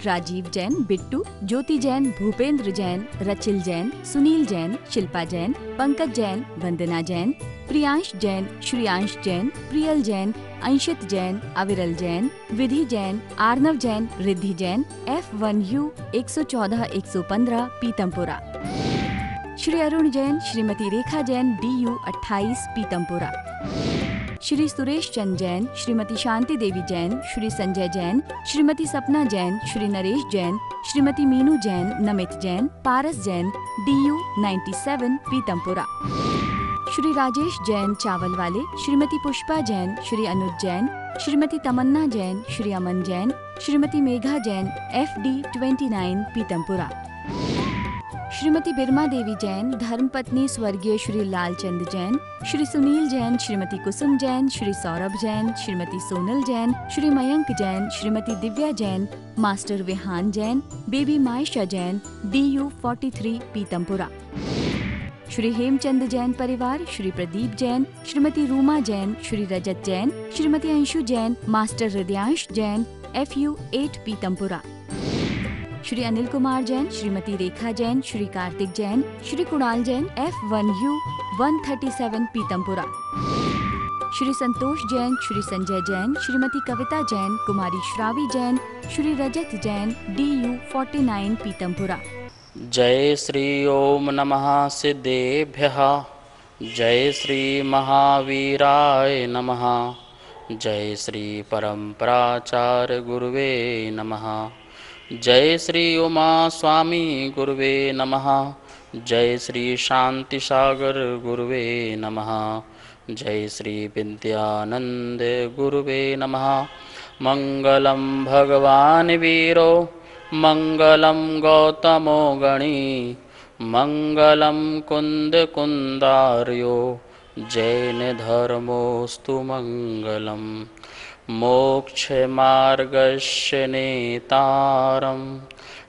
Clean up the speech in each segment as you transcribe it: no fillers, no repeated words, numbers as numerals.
राजीव जैन, बिट्टू, ज्योति जैन, भूपेंद्र जैन, रचिल जैन, सुनील जैन, शिल्पा जैन, पंकज जैन, वंदना जैन, प्रियांश जैन, श्रियांश जैन, प्रियल जैन, अंशित जैन, अविरल जैन, विधि Jain, Arnav Jain, Riddhi Jain, F1U 114-115 Pitampura. Shri Arun Jain, Shrimati Rekha Jain, DU 28 Pitampura. Shri Suresh Chand Jain, Shrimati Shanti Devi Jain, Shri Sanjay Jain, Shrimati सपना Jain, Shri Naresh Jain, Shrimati Meenu Jain, Namit Jain, Paras Jain, DU 97 Pitampura. Shri Rajesh Jain चावल वाले, श्रीमती पुष्पा जैन, श्री अनुज जैन, श्रीमती तमन्ना जैन, श्री अमन जैन, श्रीमती मेघा जैन, FD 29 पीतमपुरा। श्रीमती बिरमा देवी जैन, धर्मपत्नी स्वर्गीय Shri Lalchand Jain, Shri Sunil Jain, Shrimati Kusum Jain, Shri Saurabh Jain, Shrimati Sonal Jain, Shri Mayank Jain, Shrimati Divya Jain, master Vihan Jain, baby Maisha Jain, DU 43 Pitampura. Shri Hemchand Jain परिवार, Shri Pradeep Jain, Shrimati Ruma Jain, Shri Rajat Jain, Shrimati Anshu Jain, master Hridayansh Jain, FU 8 Pitampura. Shri Anil Kumar Jain, Shrimati Rekha Jain, Shri Kartik Jain, Shri Kunal Jain, F1U 137 Pitampura. Shri Santosh Jain, Shri Sanjay Jain, Shrimati Kavita Jain, कुमारी श्रावी जैन, श्री रजत जैन, DU 49 पीतमपुरा। जय श्री ओम नमः सिद्धेभ्यः, जय श्री महावीराय नमः, जय श्री परम्पराचार्य गुरुवे नमः, जय श्री उमा स्वामी गुरुवे नमः, जय श्री शांति सागर गुरुवे नमः, जय श्री विद्यानंद गुरुवे नमः। मंगलम भगवान वीरो, मंगलम गौतमो गणी, मंगलम कुंद कुंदार्यो, जैन धर्मोस्तु मंगलम। मोक्ष मार्गस्य नेतारं,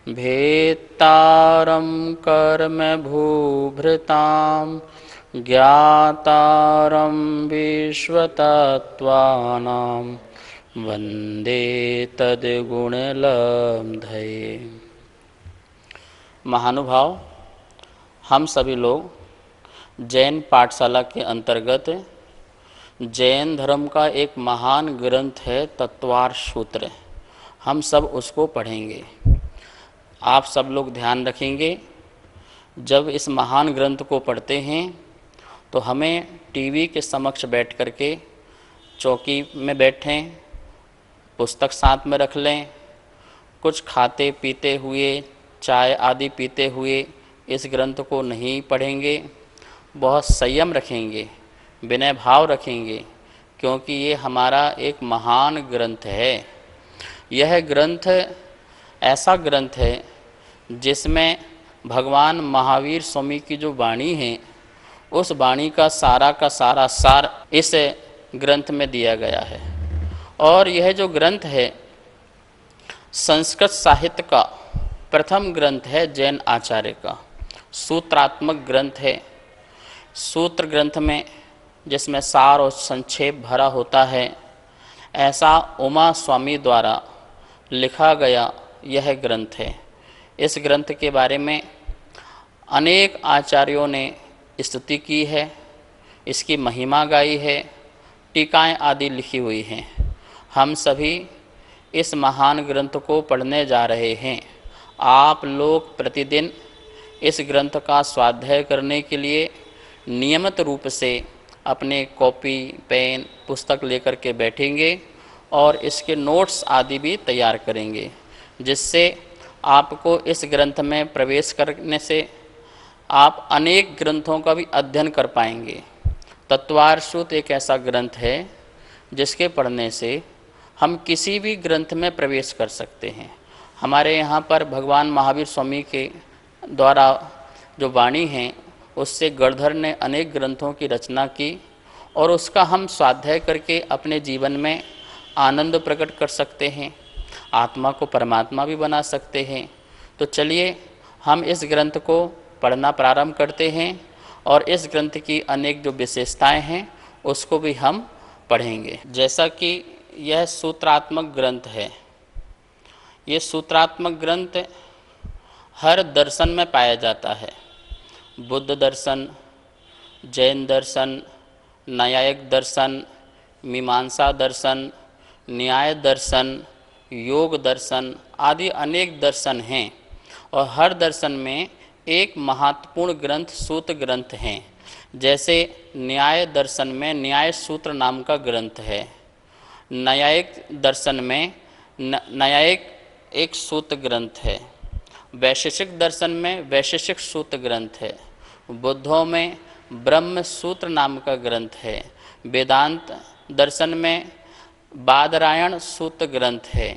भेत्तारं कर्म भूभृतां, ज्ञातारं विश्वतत्त्वानां, वंदे तद्गुणलब्धये। महानुभाव, हम सभी लोग जैन पाठशाला के अंतर्गत जैन धर्म का एक महान ग्रंथ है तत्वार्थ सूत्र, हम सब उसको पढ़ेंगे। आप सब लोग ध्यान रखेंगे, जब इस महान ग्रंथ को पढ़ते हैं तो हमें टीवी के समक्ष बैठ कर के चौकी में बैठें, पुस्तक साथ में रख लें, कुछ खाते पीते हुए, चाय आदि पीते हुए इस ग्रंथ को नहीं पढ़ेंगे। बहुत संयम रखेंगे, विनय भाव रखेंगे, क्योंकि ये हमारा एक महान ग्रंथ है। यह ग्रंथ ऐसा ग्रंथ है जिसमें भगवान महावीर स्वामी की जो वाणी है, उस वाणी का सारा सार इस ग्रंथ में दिया गया है। और यह जो ग्रंथ है संस्कृत साहित्य का प्रथम ग्रंथ है, जैन आचार्य का सूत्रात्मक ग्रंथ है। सूत्र ग्रंथ में जिसमें सार और संक्षेप भरा होता है, ऐसा उमा स्वामी द्वारा लिखा गया यह ग्रंथ है। इस ग्रंथ के बारे में अनेक आचार्यों ने स्तुति की है, इसकी महिमा गाई है, टीकाएं आदि लिखी हुई हैं। हम सभी इस महान ग्रंथ को पढ़ने जा रहे हैं। आप लोग प्रतिदिन इस ग्रंथ का स्वाध्याय करने के लिए नियमित रूप से अपने कॉपी पेन पुस्तक लेकर के बैठेंगे और इसके नोट्स आदि भी तैयार करेंगे, जिससे आपको इस ग्रंथ में प्रवेश करने से आप अनेक ग्रंथों का भी अध्ययन कर पाएंगे। तत्वार्थ सूत्र एक ऐसा ग्रंथ है जिसके पढ़ने से हम किसी भी ग्रंथ में प्रवेश कर सकते हैं। हमारे यहाँ पर भगवान महावीर स्वामी के द्वारा जो वाणी है, उससे गणधर ने अनेक ग्रंथों की रचना की और उसका हम स्वाध्याय करके अपने जीवन में आनंद प्रकट कर सकते हैं, आत्मा को परमात्मा भी बना सकते हैं। तो चलिए हम इस ग्रंथ को पढ़ना प्रारंभ करते हैं और इस ग्रंथ की अनेक जो विशेषताएं हैं उसको भी हम पढ़ेंगे। जैसा कि यह सूत्रात्मक ग्रंथ है, ये सूत्रात्मक ग्रंथ हर दर्शन में पाया जाता है। बुद्ध दर्शन, जैन दर्शन, न्यायिक दर्शन, मीमांसा दर्शन, न्याय दर्शन, योग दर्शन आदि अनेक दर्शन हैं और हर दर्शन में एक महत्वपूर्ण ग्रंथ सूत्र ग्रंथ हैं। जैसे न्याय दर्शन में न्याय सूत्र नाम का ग्रंथ है, न्यायिक दर्शन में न्यायिक एक सूत्र ग्रंथ है, वैशेषिक दर्शन में वैशेषिक सूत्र ग्रंथ है, बुद्धों में ब्रह्म सूत्र नाम का ग्रंथ है, वेदांत दर्शन में बादरायण सूत्र ग्रंथ है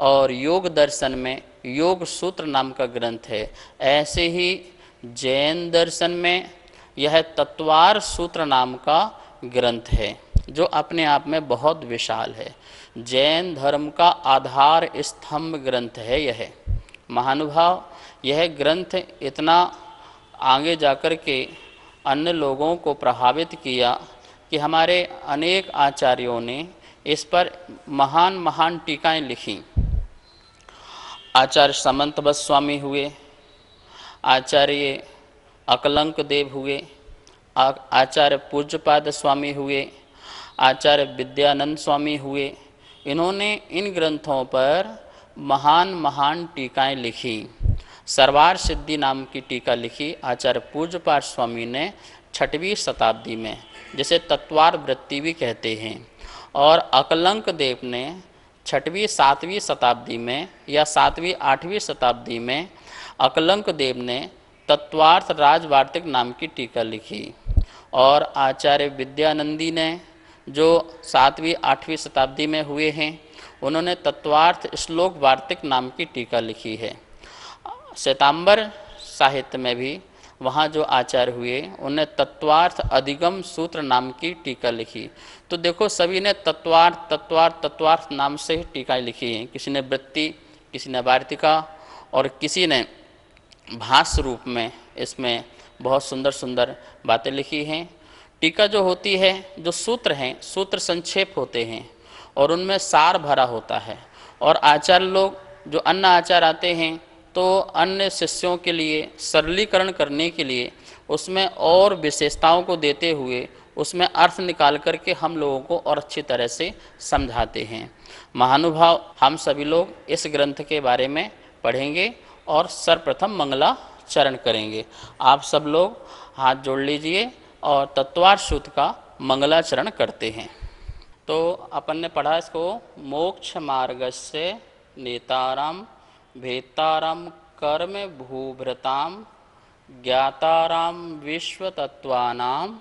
और योग दर्शन में योग सूत्र नाम का ग्रंथ है। ऐसे ही जैन दर्शन में यह तत्वार सूत्र नाम का ग्रंथ है जो अपने आप में बहुत विशाल है। जैन धर्म का आधार स्तंभ ग्रंथ है यह। महानुभाव, यह ग्रंथ इतना आगे जाकर के अन्य लोगों को प्रभावित किया कि हमारे अनेक आचार्यों ने इस पर महान महान टीकाएं लिखी। आचार्य समंत स्वामी हुए, आचार्य अकलंक देव हुए, आचार्य पूज्यपाद स्वामी हुए, आचार्य विद्यानंद स्वामी हुए। इन्होंने इन ग्रंथों पर महान महान टीकाएं लिखी। सर्वार सिद्धि नाम की टीका लिखी आचार्य पूज्यपाद स्वामी ने 6वीं शताब्दी में, जिसे तत्वार वृत्ति भी कहते हैं, और अकलंक देव ने 6वीं 7वीं शताब्दी में या 7वीं 8वीं शताब्दी में अकलंक देव ने तत्वार्थ राजवार्तिक नाम की टीका लिखी। और आचार्य विद्यानंदी ने जो 7वीं 8वीं शताब्दी में हुए हैं, उन्होंने तत्वार्थ श्लोक वार्तिक नाम की टीका लिखी है। श्वेतांबर साहित्य में भी वहाँ जो आचार्य हुए उन्हें तत्वार्थ अधिगम सूत्र नाम की टीका लिखी। तो देखो, सभी ने तत्वार्थ नाम से ही टीकाएँ लिखी हैं। किसी ने वृत्ति, किसी ने वार्तिका और किसी ने भाष्य रूप में इसमें बहुत सुंदर सुंदर बातें लिखी हैं। टीका जो होती है, जो सूत्र हैं, सूत्र संक्षेप होते हैं और उनमें सार भरा होता है। और आचार्य लोग, जो अन्य आचार्य आते हैं, तो अन्य शिष्यों के लिए सरलीकरण करने के लिए उसमें और विशेषताओं को देते हुए उसमें अर्थ निकाल करके हम लोगों को और अच्छी तरह से समझाते हैं। महानुभाव, हम सभी लोग इस ग्रंथ के बारे में पढ़ेंगे और सर्वप्रथम मंगलाचरण करेंगे। आप सब लोग हाथ जोड़ लीजिए और तत्वार सूत्र का मंगलाचरण करते हैं। तो अपन ने पढ़ा इसको, मोक्ष मार्गस्य नेताराम भेताराम कर्म भूभृताम ज्ञाताराम विश्वतत्वानाम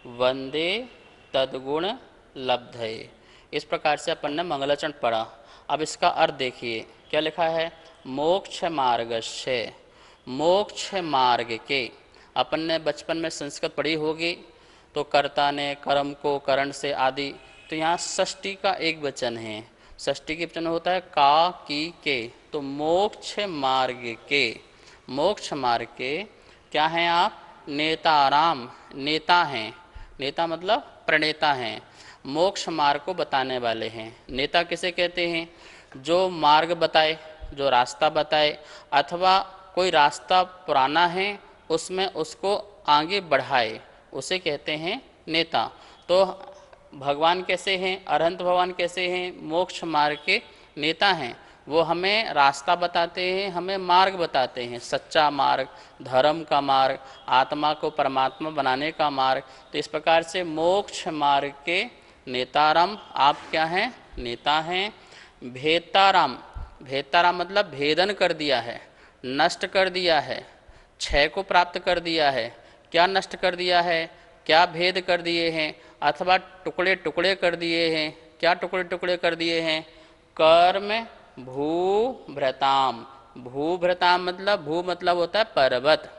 वंदे तद्गुण लब्धये। इस प्रकार से अपन ने मंगलाचरण पढ़ा। अब इसका अर्थ देखिए, क्या लिखा है? मोक्ष मार्गस्य, मोक्ष मार्ग के। अपन ने बचपन में संस्कृत पढ़ी होगी, तो कर्ता ने कर्म को करण से आदि, तो यहाँ षष्ठी का एक वचन है। षष्ठी के वचन होता है का, की, के। तो मोक्ष मार्ग के, मोक्ष मार्ग के क्या हैं आप? नेताराम, नेता हैं। नेता मतलब प्रणेता हैं, मोक्ष मार्ग को बताने वाले हैं। नेता किसे कहते हैं? जो मार्ग बताए, जो रास्ता बताए, अथवा कोई रास्ता पुराना है उसमें उसको आगे बढ़ाए, उसे कहते हैं नेता। तो भगवान कैसे हैं? अरहंत भगवान कैसे हैं? मोक्ष मार्ग के नेता हैं। वो हमें रास्ता बताते हैं, हमें मार्ग बताते हैं, सच्चा मार्ग, धर्म का मार्ग, आत्मा को परमात्मा बनाने का मार्ग। तो इस प्रकार से मोक्ष मार्ग के नेताराम आप क्या हैं? नेता हैं। भेताराम, भेताराम मतलब भेदन कर दिया है, नष्ट कर दिया है, क्षय को प्राप्त कर दिया है। क्या नष्ट कर दिया है? क्या भेद कर दिए हैं? अथवा टुकड़े टुकड़े कर दिए हैं। क्या टुकड़े टुकड़े कर दिए हैं? कर्म भूभृताम, भूभृताम मतलब, भू मतलब होता है पर्वत,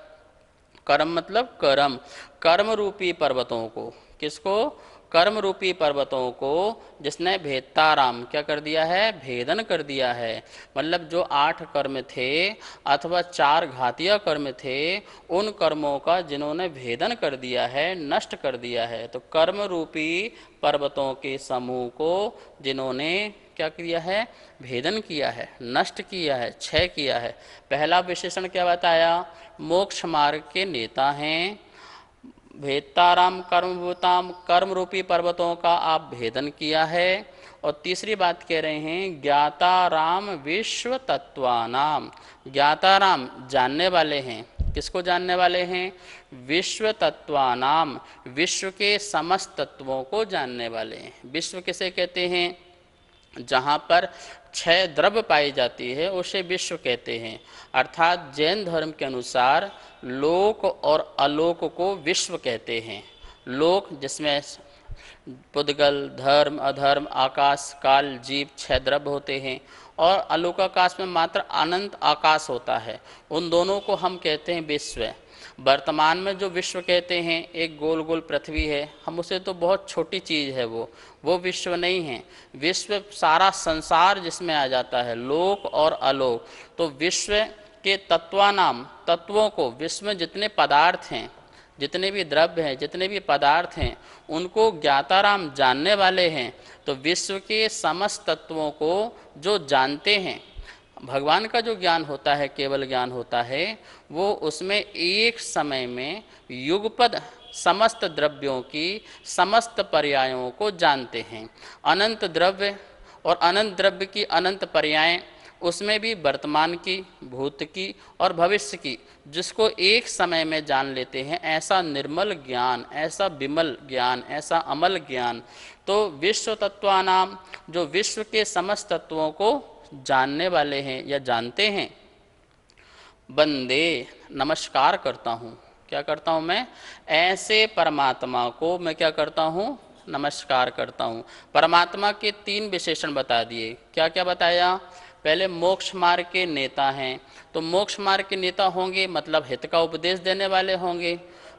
कर्म मतलब कर्म, कर्म रूपी पर्वतों को। किसको? कर्म रूपी पर्वतों को जिसने भेताराम क्या कर दिया है? भेदन कर दिया है। मतलब जो 8 कर्म थे अथवा 4 घातीय कर्म थे, उन कर्मों का जिन्होंने भेदन कर दिया है, नष्ट कर दिया है। तो कर्म रूपी पर्वतों के समूह को जिन्होंने क्या किया है? भेदन किया है, नष्ट किया है, क्षय किया है। पहला विशेषण क्या बताया? मोक्ष मार्ग के नेता हैं, भेदताराम कर्मभूताम, कर्म रूपी पर्वतों का आप भेदन किया है। और तीसरी बात कह रहे हैं ज्ञाता राम विश्व तत्वानाम, ज्ञाता राम जानने वाले हैं। किसको जानने वाले हैं? विश्व तत्वानाम, विश्व के समस्त तत्वों को जानने वाले हैं। विश्व किसे कहते हैं? जहाँ पर छह द्रव्य पाई जाती है उसे विश्व कहते हैं। अर्थात जैन धर्म के अनुसार लोक और अलोक को विश्व कहते हैं। लोक जिसमें पुद्गल, धर्म, अधर्म, आकाश, काल, जीव, छह द्रव्य होते हैं, और अलोकाकाश में मात्र अनंत आकाश होता है। उन दोनों को हम कहते हैं विश्व। वर्तमान में जो विश्व कहते हैं एक गोल गोल पृथ्वी है, हम उसे तो बहुत छोटी चीज़ है, वो विश्व नहीं है। विश्व सारा संसार जिसमें आ जाता है, लोक और अलोक। तो विश्व के तत्वानाम, तत्वों को, विश्व में जितने पदार्थ हैं, जितने भी द्रव्य हैं, जितने भी पदार्थ हैं, उनको ज्ञाताराम जानने वाले हैं। तो विश्व के समस्त तत्वों को जो जानते हैं, भगवान का जो ज्ञान होता है, केवल ज्ञान होता है, वो उसमें एक समय में युगपद समस्त द्रव्यों की समस्त पर्यायों को जानते हैं। अनंत द्रव्य और अनंत द्रव्य की अनंत पर्याय, उसमें भी वर्तमान की, भूत की और भविष्य की, जिसको एक समय में जान लेते हैं। ऐसा निर्मल ज्ञान, ऐसा विमल ज्ञान, ऐसा अमल ज्ञान। तो विश्व तत्वानाम, जो विश्व के समस्त तत्वों को जानने वाले हैं या जानते हैं, वंदे, नमस्कार करता हूँ। क्या करता हूँ मैं? ऐसे परमात्मा को मैं क्या करता हूँ? नमस्कार करता हूँ। परमात्मा के तीन विशेषण बता दिए। क्या क्या बताया? पहले मोक्ष मार्ग के नेता हैं। तो मोक्ष मार्ग के नेता होंगे मतलब हित का उपदेश देने वाले होंगे।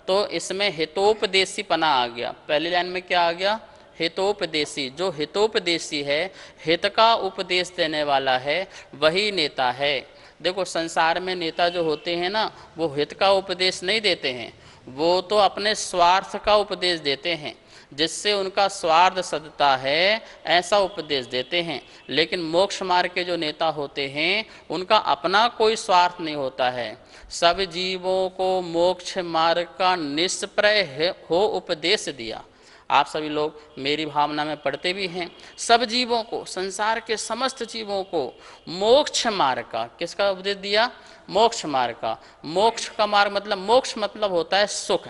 तो इसमें हितोपदेशी पना आ गया। पहली लाइन में क्या आ गया? हितोपदेशी। जो हितोपदेशी है, हित का उपदेश देने वाला है, वही नेता है। देखो संसार में नेता जो होते हैं ना, वो हित का उपदेश नहीं देते हैं, वो तो अपने स्वार्थ का उपदेश देते हैं, जिससे उनका स्वार्थ सदता है, ऐसा उपदेश देते हैं। लेकिन मोक्ष मार्ग के जो नेता होते हैं, उनका अपना कोई स्वार्थ नहीं होता है। सब जीवों को मोक्ष मार्ग का निष्प्रय हो उपदेश दिया। आप सभी लोग मेरी भावना में पढ़ते भी हैं। सब जीवों को, संसार के समस्त जीवों को मोक्ष मार्ग का, किसका उपदेश दिया? मोक्ष मार्ग का। मोक्ष का मार्ग मतलब, मोक्ष मतलब होता है सुख।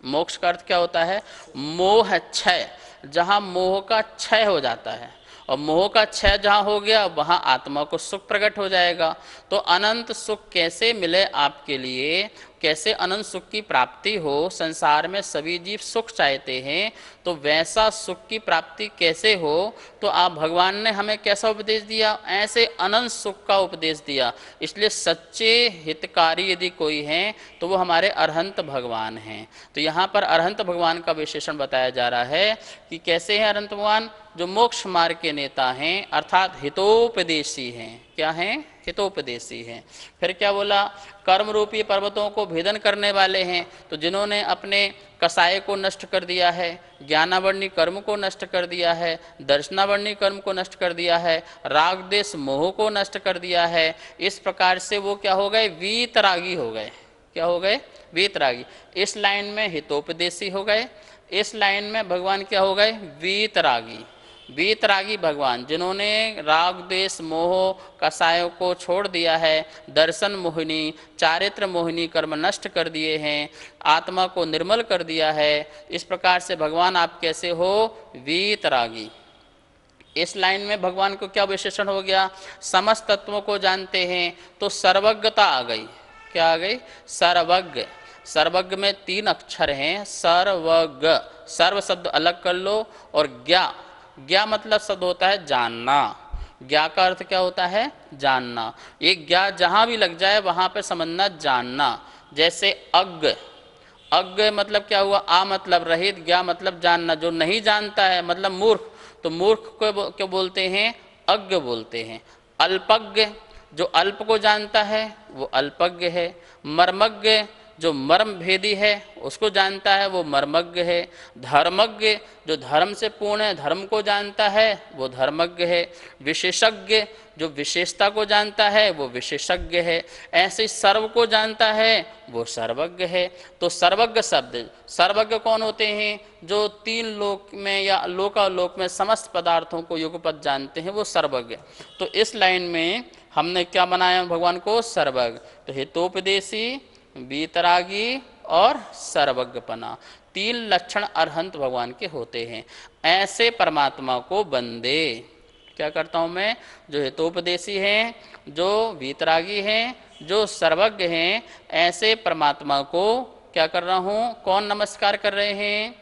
मोक्ष का अर्थ क्या होता है? मोह क्षय। जहाँ मोह का क्षय हो जाता है, और मोह का क्षय जहाँ हो गया, वहाँ आत्मा को सुख प्रकट हो जाएगा। तो अनंत सुख कैसे मिले आपके लिए, कैसे अनंत सुख की प्राप्ति हो? संसार में सभी जीव सुख चाहते हैं, तो वैसा सुख की प्राप्ति कैसे हो? तो आप, भगवान ने हमें कैसा उपदेश दिया? ऐसे अनंत सुख का उपदेश दिया। इसलिए सच्चे हितकारी यदि कोई हैं तो वो हमारे अरहंत भगवान हैं। तो यहाँ पर अरहंत भगवान का विशेषण बताया जा रहा है कि कैसे हैं अरहंत भगवान? जो मोक्ष मार्ग के नेता हैं, अर्थात हितोपदेशी हैं। क्या हैं? हितोपदेशी हैं। फिर क्या बोला? कर्म रूपी पर्वतों को भेदन करने वाले हैं। तो जिन्होंने अपने कसाय को नष्ट कर दिया है, ज्ञानावर्णी कर्म को नष्ट कर दिया है, दर्शनावर्णी कर्म को नष्ट कर दिया है, राग देश मोह को नष्ट कर दिया है, इस प्रकार से वो क्या हो गए? वीतरागी हो गए। क्या हो गए? वीतरागी। इस लाइन में हितोपदेशी हो गए, इस लाइन में भगवान क्या हो गए? वीतरागी। वीतरागी भगवान, जिन्होंने राग देश मोह कसायों को छोड़ दिया है, दर्शन मोहिनी, चारित्र मोहिनी कर्म नष्ट कर दिए हैं, आत्मा को निर्मल कर दिया है। इस प्रकार से भगवान आप कैसे हो? वीतरागी। इस लाइन में भगवान को क्या विशेषण हो गया? समस्त तत्वों को जानते हैं। तो सर्वज्ञता आ गई। क्या आ गई? सर्वज्ञ। सर्वज्ञ में तीन अक्षर हैं, सर्वज्ञ। सर्व शब्द अलग कर लो, और ज्ञा, ज्ञा मतलब शब्द होता है जानना। ज्ञा का अर्थ क्या होता है? जानना। ये ज्ञा जहाँ भी लग जाए वहाँ पे समझना जानना। जैसे अज्ञ, अज्ञ मतलब क्या हुआ? आ मतलब रहित, ज्ञा मतलब जानना। जो नहीं जानता है मतलब मूर्ख, तो मूर्ख को क्यों बोलते हैं? अज्ञ बोलते हैं। अल्पज्ञ, जो अल्प को जानता है वो अल्पज्ञ है। मर्मज्ञ, जो मर्म भेदी है उसको जानता है वो मर्मज्ञ है। धर्मज्ञ जो धर्म से पूर्ण है, धर्म को जानता है वो धर्मज्ञ है। विशेषज्ञ जो विशेषता को जानता है वो विशेषज्ञ है। ऐसे सर्व को जानता है वो सर्वज्ञ है। तो सर्वज्ञ शब्द, सर्वज्ञ कौन होते हैं? जो तीन लोक में या लोकालोक में समस्त पदार्थों को युगपत जानते हैं वो सर्वज्ञ। तो इस लाइन में हमने क्या बनाया भगवान को? सर्वज्ञ। तो हितोपदेशी, वीतरागी और सर्वज्ञपना, तीन लक्षण अरहंत भगवान के होते हैं। ऐसे परमात्मा को बंदे क्या करता हूँ मैं? जो हितोपदेशी हैं, जो वीतरागी हैं, जो सर्वज्ञ हैं, ऐसे परमात्मा को क्या कर रहा हूँ? कौन नमस्कार कर रहे हैं?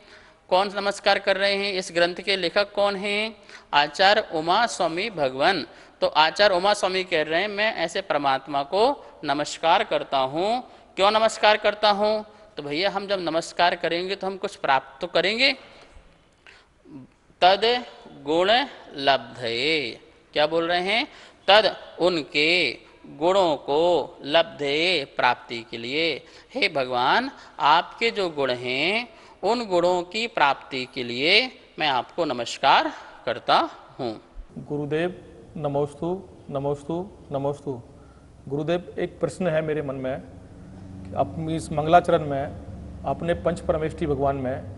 कौन नमस्कार कर रहे हैं? इस ग्रंथ के लेखक कौन हैं? आचार्य उमा स्वामी भगवान। तो आचार्य उमा स्वामी कह रहे हैं मैं ऐसे परमात्मा को नमस्कार करता हूँ। क्यों नमस्कार करता हूँ? तो भैया हम जब नमस्कार करेंगे तो हम कुछ प्राप्त तो करेंगे। तद गुण लब्धये, क्या बोल रहे हैं? तद उनके गुणों को लब्धये, प्राप्ति के लिए। हे भगवान, आपके जो गुण हैं उन गुणों की प्राप्ति के लिए मैं आपको नमस्कार करता हूँ। गुरुदेव नमोस्तु नमोस्तु नमोस्तु। गुरुदेव, एक प्रश्न है मेरे मन में कि अपनी इस मंगलाचरण में अपने पंच परमेष्ठी भगवान में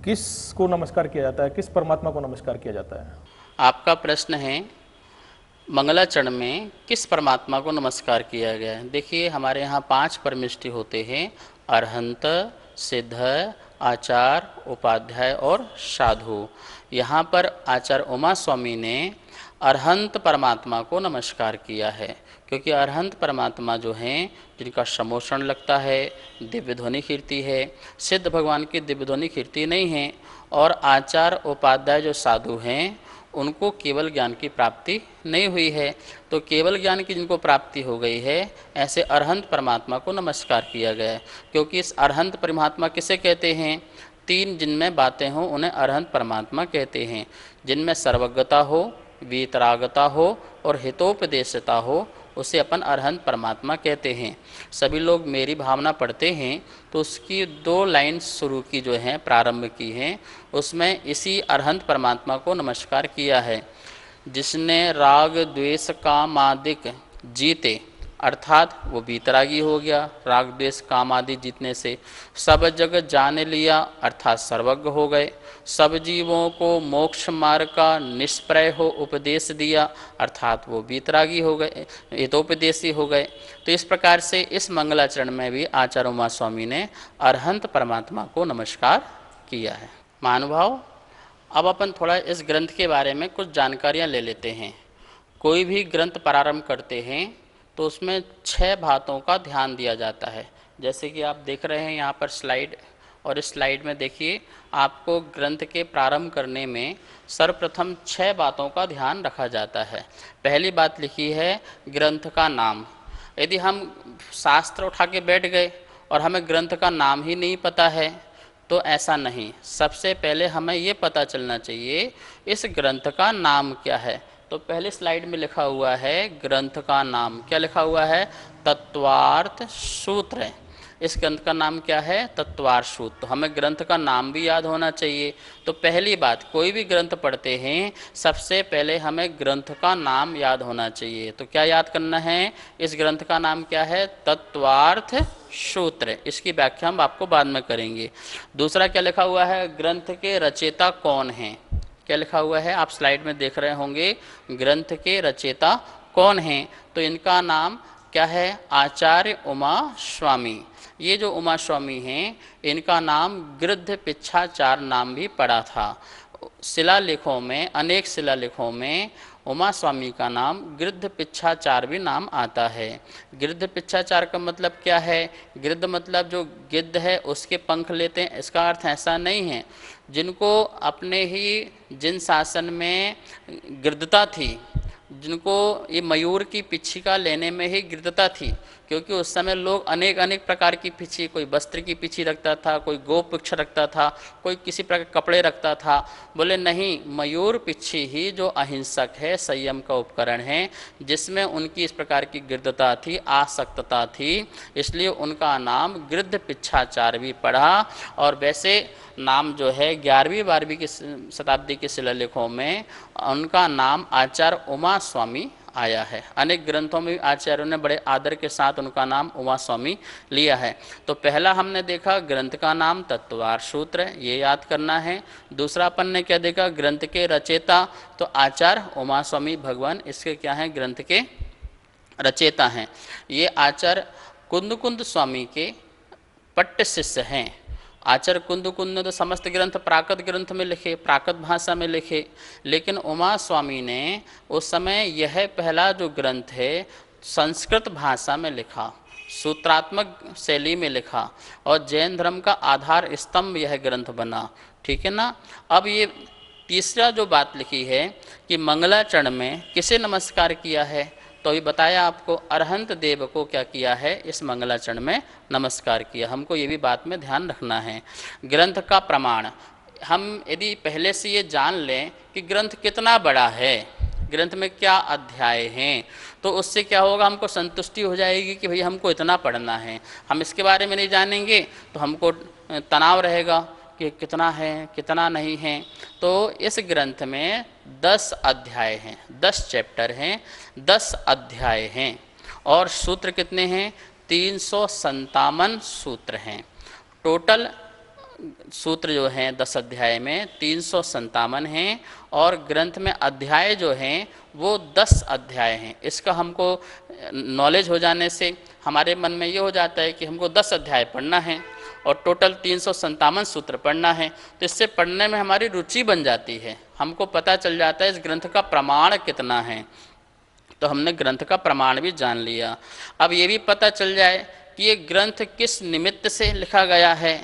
किस को नमस्कार किया जाता है, किस परमात्मा को नमस्कार किया जाता है? आपका प्रश्न है मंगलाचरण में किस परमात्मा को नमस्कार किया गया है। देखिए, हमारे यहाँ 5 परमेष्ठी होते हैं, अरहंत, सिद्ध, आचार, उपाध्याय और साधु। यहाँ पर आचार्य उमा स्वामी ने अरहंत परमात्मा को नमस्कार किया है, क्योंकि अरहंत परमात्मा जो हैं जिनका समोषण लगता है, दिव्य ध्वनि कीर्ति है। सिद्ध भगवान की दिव्य ध्वनि कीर्ति नहीं है। और आचार उपाध्याय जो साधु हैं उनको केवल ज्ञान की प्राप्ति नहीं हुई है। तो केवल ज्ञान की जिनको प्राप्ति हो गई है, ऐसे अरहंत परमात्मा को नमस्कार किया गया है। क्योंकि इस अरहंत परमात्मा किसे कहते हैं? 3 जिनमें बातें हों उन्हें अरहंत परमात्मा कहते हैं। जिनमें सर्वज्ञता हो, वीतरागता हो और हितोपदेशता हो, उसे अपन अरहंत परमात्मा कहते हैं। सभी लोग मेरी भावना पढ़ते हैं तो उसकी 2 लाइन शुरू की जो हैं, प्रारंभ की हैं, उसमें इसी अरहंत परमात्मा को नमस्कार किया है। जिसने राग द्वेष काम आदिक जीते, अर्थात वो वीतरागी हो गया, राग द्वेष काम आदि जीतने से। सब जग जान लिया, अर्थात सर्वज्ञ हो गए। सब जीवों को मोक्ष मार्ग का निष्प्रय हो उपदेश दिया, अर्थात वो वीतरागी हो गए, हितोपदेशी हो गए। तो इस प्रकार से इस मंगलाचरण में भी आचार्य उमा स्वामी ने अरहंत परमात्मा को नमस्कार किया है। महानुभाव, अब अपन थोड़ा इस ग्रंथ के बारे में कुछ जानकारियाँ ले लेते हैं। कोई भी ग्रंथ प्रारंभ करते हैं तो उसमें 6 बातों का ध्यान दिया जाता है। जैसे कि आप देख रहे हैं यहाँ पर स्लाइड, और इस स्लाइड में देखिए आपको ग्रंथ के प्रारंभ करने में सर्वप्रथम 6 बातों का ध्यान रखा जाता है। पहली बात लिखी है ग्रंथ का नाम। यदि हम शास्त्र उठा के बैठ गए और हमें ग्रंथ का नाम ही नहीं पता है तो ऐसा नहीं। सबसे पहले हमें ये पता चलना चाहिए इस ग्रंथ का नाम क्या है। तो पहले स्लाइड में लिखा हुआ है ग्रंथ का नाम। क्या लिखा हुआ है? तत्वार्थ सूत्र। इस ग्रंथ का नाम क्या है? तत्वार्थ सूत्र। तो हमें ग्रंथ का नाम भी याद होना चाहिए। तो पहली बात, कोई भी ग्रंथ पढ़ते हैं सबसे पहले हमें ग्रंथ का नाम याद होना चाहिए। तो क्या याद करना है? इस ग्रंथ का नाम क्या है? तत्वार्थ सूत्र। इसकी व्याख्या हम आपको बाद में करेंगे। दूसरा क्या लिखा हुआ है? ग्रंथ के रचयिता कौन हैं। क्या लिखा हुआ है? आप स्लाइड में देख रहे होंगे ग्रंथ के रचयिता कौन हैं। तो इनका नाम क्या है? आचार्य उमा स्वामी। ये जो उमा स्वामी हैं इनका नाम गृध्र पिच्छाचार नाम भी पड़ा था। शिलालेखों में, अनेक शिलालेखों में उमा स्वामी का नाम गृध्र पिच्छाचार भी नाम आता है। गृध्र पिच्छाचार का मतलब क्या है? गृध्र मतलब जो गिद्ध है उसके पंख लेते हैं, इसका अर्थ ऐसा नहीं है। जिनको अपने ही जिन शासन में गृद्धता थी, जिनको ये मयूर की पिच्छिका लेने में ही गिरदता थी, क्योंकि उस समय लोग अनेक अनेक प्रकार की पिच्छी, कोई वस्त्र की पिच्छी रखता था, कोई गोवृक्ष रखता था, कोई किसी प्रकार के कपड़े रखता था। बोले नहीं, मयूर पिच्छी ही जो अहिंसक है, संयम का उपकरण है, जिसमें उनकी इस प्रकार की गिरदता थी, आसक्तता थी, इसलिए उनका नाम गिरध पिच्छाचार भी पड़ा। और वैसे नाम जो है 11वीं 12वीं की शताब्दी के शिलालेखों में उनका नाम आचार्य उमा स्वामी आया है। अनेक ग्रंथों में आचार्यों ने बड़े आदर के साथ उनका नाम उमा स्वामी लिया है। तो पहला हमने देखा ग्रंथ का नाम तत्वार सूत्र, ये याद करना है। दूसरा अपन ने क्या देखा, ग्रंथ के रचयिता, तो आचार्य उमा स्वामी भगवान इसके क्या हैं, ग्रंथ के रचयिता हैं। ये आचार्य कुंद स्वामी के पट्ट शिष्य हैं। आचार्य कुंद ने तो समस्त ग्रंथ प्राकृत ग्रंथ में लिखे, प्राकृत भाषा में लिखे, लेकिन उमा स्वामी ने उस समय यह पहला जो ग्रंथ है संस्कृत भाषा में लिखा, सूत्रात्मक शैली में लिखा, और जैन धर्म का आधार स्तंभ यह ग्रंथ बना। ठीक है ना। अब ये तीसरा जो बात लिखी है कि मंगलाचरण में किसे नमस्कार किया है, तो अभी बताया आपको, अरहंत देव को क्या किया है, इस मंगलाचरण में नमस्कार किया। हमको ये भी बात में ध्यान रखना है। ग्रंथ का प्रमाण, हम यदि पहले से ये जान लें कि ग्रंथ कितना बड़ा है, ग्रंथ में क्या अध्याय हैं, तो उससे क्या होगा, हमको संतुष्टि हो जाएगी कि भाई हमको इतना पढ़ना है। हम इसके बारे में नहीं जानेंगे तो हमको तनाव रहेगा कि कितना है कितना नहीं है। तो इस ग्रंथ में 10 अध्याय हैं, 10 चैप्टर हैं, 10 अध्याय हैं, और सूत्र कितने हैं, 357 सूत्र हैं। टोटल सूत्र जो हैं 10 अध्याय में 357 हैं, और ग्रंथ में अध्याय जो हैं वो 10 अध्याय हैं। इसका हमको नॉलेज हो जाने से हमारे मन में ये हो जाता है कि हमको 10 अध्याय पढ़ना है और टोटल 357 सूत्र पढ़ना है। तो इससे पढ़ने में हमारी रुचि बन जाती है, हमको पता चल जाता है इस ग्रंथ का प्रमाण कितना है। तो हमने ग्रंथ का प्रमाण भी जान लिया। अब ये भी पता चल जाए कि ये ग्रंथ किस निमित्त से लिखा गया है,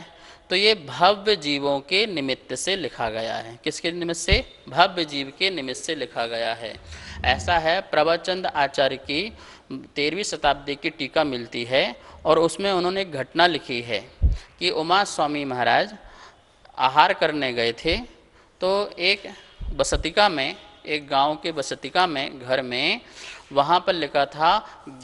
तो ये भव्य जीवों के निमित्त से लिखा गया है। किसके निमित्त से, भव्य जीव के निमित्त से लिखा गया है। ऐसा है, प्रभचंद आचार्य की 13वीं शताब्दी की टीका मिलती है, और उसमें उन्होंने एक घटना लिखी है कि उमा स्वामी महाराज आहार करने गए थे, तो एक बसतिका में, एक गांव के बसतिका में, घर में, वहाँ पर लिखा था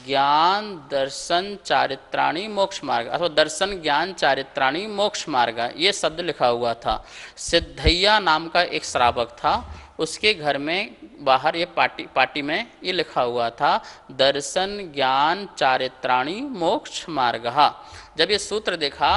ज्ञान दर्शन चारित्राणी मोक्ष मार्ग, अथवा दर्शन ज्ञान चारित्राणी मोक्ष मार्ग, ये शब्द लिखा हुआ था। सिद्धैया नाम का एक श्रावक था, उसके घर में बाहर ये पाटी में ये लिखा हुआ था दर्शन ज्ञान चारित्राणी मोक्ष मार्ग। जब ये सूत्र देखा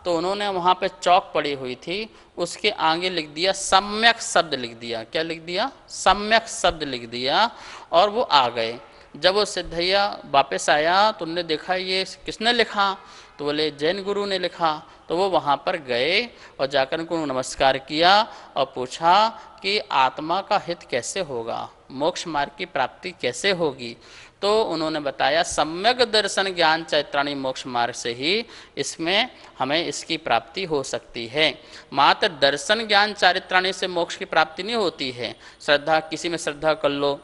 तो उन्होंने वहाँ पे चौक पड़ी हुई थी, उसके आगे लिख दिया सम्यक शब्द लिख दिया। क्या लिख दिया, सम्यक शब्द लिख दिया, और वो आ गए। जब वो सिद्धैया वापस आया तो उन्होंने देखा ये किसने लिखा, तो बोले जैन गुरु ने लिखा। तो वो वहाँ पर गए और जाकर उनको नमस्कार किया और पूछा कि आत्मा का हित कैसे होगा, मोक्ष मार्ग की प्राप्ति कैसे होगी। तो उन्होंने बताया सम्यक दर्शन ज्ञान चैत्राणी मोक्ष मार्ग से ही इसमें हमें इसकी प्राप्ति हो सकती है। मात्र दर्शन ज्ञान चारित्राणी से मोक्ष की प्राप्ति नहीं होती है। श्रद्धा, किसी में श्रद्धा कर लो,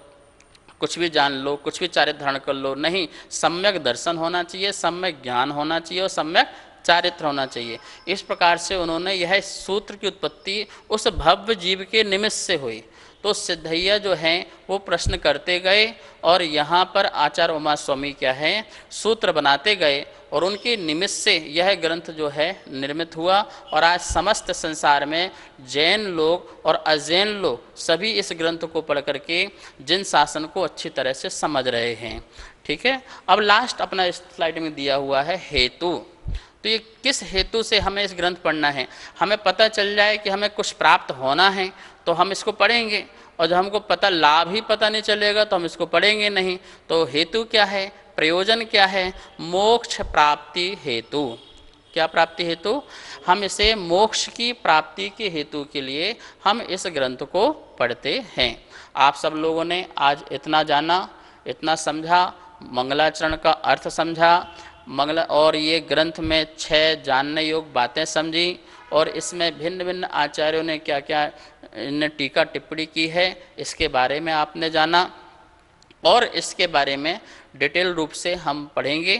कुछ भी जान लो, कुछ भी चारित्र धारण कर लो, नहीं, सम्यक दर्शन होना चाहिए, सम्यक ज्ञान होना चाहिए और सम्यक चारित्र होना चाहिए। इस प्रकार से उन्होंने यह सूत्र की उत्पत्ति उस भव्य जीव के निमित्त से हुई। तो सिद्धैया जो हैं वो प्रश्न करते गए, और यहाँ पर आचार्य उमा स्वामी क्या है, सूत्र बनाते गए, और उनके निमित्त से यह ग्रंथ जो है निर्मित हुआ। और आज समस्त संसार में जैन लोग और अजैन लोग सभी इस ग्रंथ को पढ़ करके जिन शासन को अच्छी तरह से समझ रहे हैं। ठीक है। अब लास्ट अपना इस स्लाइड में दिया हुआ है हेतु। तो ये किस हेतु से हमें इस ग्रंथ पढ़ना है, हमें पता चल जाए कि हमें कुछ प्राप्त होना है तो हम इसको पढ़ेंगे, और जब हमको पता लाभ ही पता नहीं चलेगा तो हम इसको पढ़ेंगे नहीं। तो हेतु क्या है, प्रयोजन क्या है, मोक्ष प्राप्ति हेतु। क्या प्राप्ति हेतु, हम इसे मोक्ष की प्राप्ति के हेतु के लिए हम इस ग्रंथ को पढ़ते हैं। आप सब लोगों ने आज इतना जाना, इतना समझा, मंगलाचरण का अर्थ समझा, और ये ग्रंथ में 6 जानने योग्य बातें समझी, और इसमें भिन्न भिन्न आचार्यों ने क्या क्या इन्हें टीका टिप्पणी की है इसके बारे में आपने जाना। और इसके बारे में डिटेल रूप से हम पढ़ेंगे,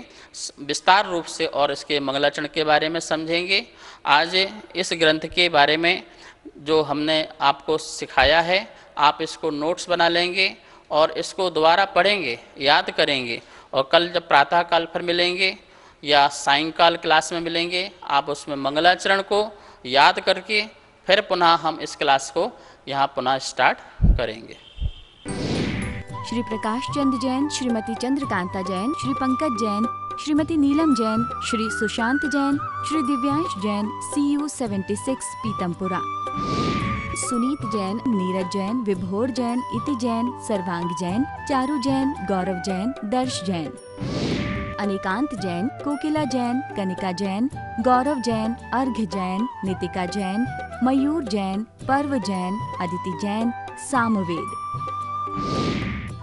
विस्तार रूप से, और इसके मंगलाचरण के बारे में समझेंगे। आज इस ग्रंथ के बारे में जो हमने आपको सिखाया है, आप इसको नोट्स बना लेंगे और इसको दोबारा पढ़ेंगे, याद करेंगे, और कल जब प्रातः काल पर मिलेंगे या सायंकाल क्लास में मिलेंगे, आप उसमें मंगलाचरण को याद करके फिर पुनः हम इस क्लास को यहाँ पुनः स्टार्ट करेंगे। श्री प्रकाश चंद जैन, श्रीमती चंद्रकांता जैन, श्री पंकज जैन, श्रीमती नीलम जैन, श्री सुशांत जैन, श्री दिव्यांश जैन, CU 76 पीतमपुरा, सुनीत जैन, नीरज जैन, विभोर जैन, इति जैन, सर्वांग जैन, चारू जैन, गौरव जैन, दर्श जैन, अनिकांत जैन, कोकिला जैन, कनिका जैन, गौरव जैन, अर्घ्य जैन, नितिका जैन, मयूर जैन, पर्व जैन, अदिति जैन, सामवेद,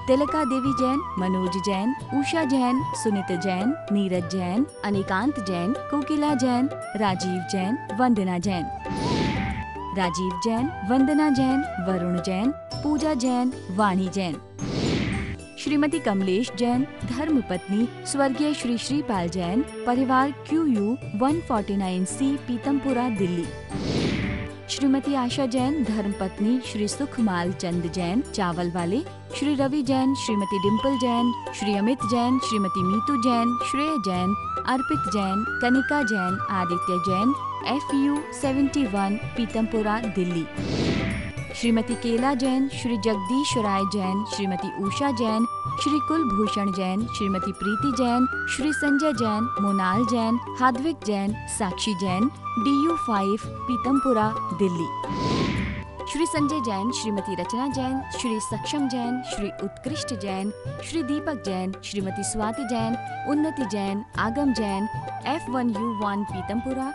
तिलका देवी जैन, मनोज जैन, उषा जैन, सुनीत जैन, नीरज जैन, अनिकांत जैन, कोकिला जैन, राजीव जैन, वंदना जैन, राजीव जैन, वंदना जैन, वरुण जैन, पूजा जैन, वाणी जैन, श्रीमती कमलेश जैन, धर्मपत्नी स्वर्गीय श्री श्रीपाल जैन, परिवार QU 149C पीतमपुरा दिल्ली, श्रीमती आशा जैन, धर्मपत्नी श्री सुखमाल चंद जैन, चावल वाले, श्री रवि जैन, श्रीमती डिम्पल जैन, श्री अमित जैन, श्रीमती मीतू जैन, श्रेय जैन, अर्पित जैन, कनिका जैन, आदित्य जैन, FU 71 पीतमपुरा दिल्ली, श्रीमती केला जैन, श्री जगदीश राय जैन, श्रीमती उषा जैन, श्री कुलभूषण जैन, श्रीमती प्रीति जैन, श्री संजय जैन, मोनाल जैन, हाद्विक जैन, साक्षी जैन, DU 5 पीतमपुरा दिल्ली, श्री संजय जैन, श्रीमती रचना जैन, श्री सक्षम जैन, श्री उत्कृष्ट जैन, श्री दीपक जैन, श्रीमती स्वाति जैन, उन्नति जैन, आगम जैन, F1U1 पीतमपुरा।